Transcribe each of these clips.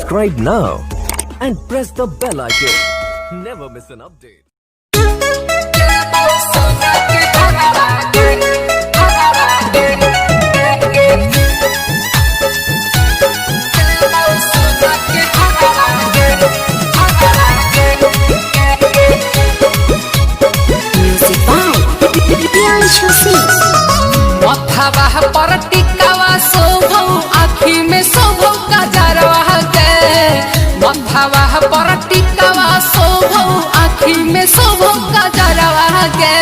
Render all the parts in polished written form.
Subscribe now and press the bell icon. Never miss an update. मथवा पर टिकावा शोभो आँखी में शोभो गजरवा के मथवा पर टिकावा शोभो आँखी में शोभो गजरवा के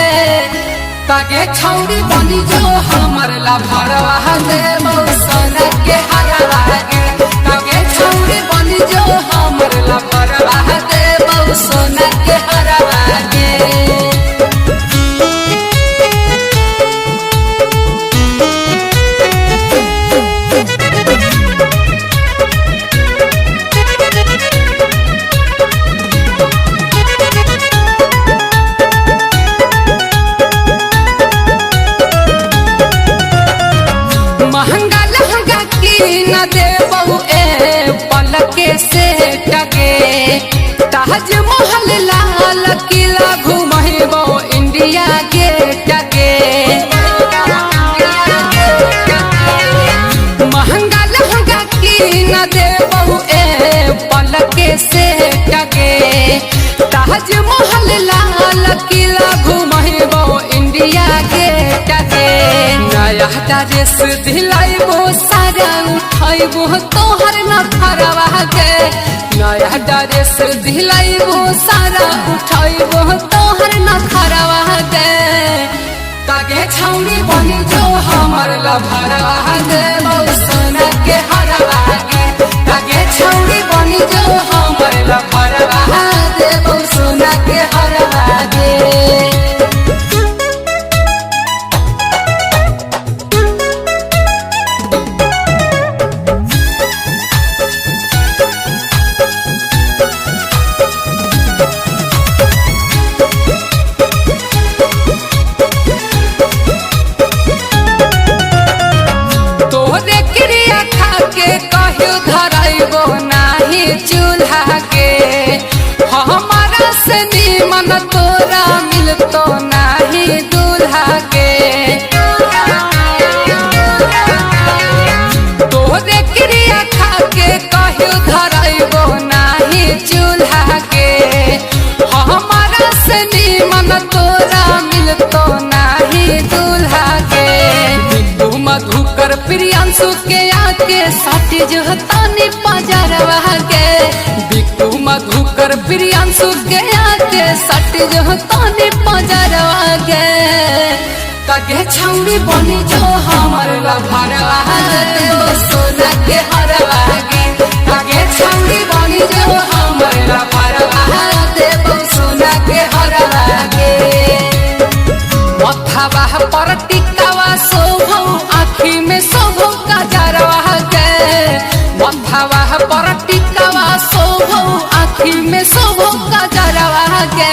तागे छौरी बनी जो हमर लभरवा दे मौसन के हरवा के तागे छौरी बनी जो हमर लभरवा दे मौसन के हरवा के महंगा लहंगा की न देबऊ ए पलके से टके ताजमहल लाल किला घुमहेबो इंडिया गेट के महंगा लहंगा की न देबऊ ए पलके से टके ताजमहल लाल किला घुमहेबो इंडिया गेट के नया ड्रेस दिलाइबो सारा उठाइबो तोहर न फरवा के नया ड्रेस दिलाइबो सारा उठाइबो तोहर न फरवा के तागे छौरी बनी जो हमर लभरवा दे मौसन के हरवा के तागे छौरी बनी जो हमर लभरवा दे मौसन के हरवा के तोहरे क्रिया खा के कहियो धराइबो नाही चूल्हा के हमारा से निमन तोरा मिलतो नाही दूल्हा के तोहरे क्रिया खा के कहियो धराइबो नाही चूल्हा के हमारा से निमन तोरा मिलतो नाही दूल्हा के मधुकर प्रियांशु के आके साथी जो तानी पजरवा के बिकू मधुकर प्रियांशु के आके साथी जो तानी पजरवा के तागे छौरी बनी जो हमर लभरवा दे सोना के हरवा के तागे छौरी बनी जो हमर लभरवा दे सोना के हरवा के मथवा पर टिकावा शोभो आँखी में शोभो गजरवा के मथवा पर टिकावा शोभो आँखी में शोभो गजरवा के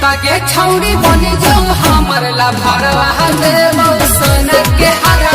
तागे छौरी बनी जो हमर लभरवा दे मौसन के हर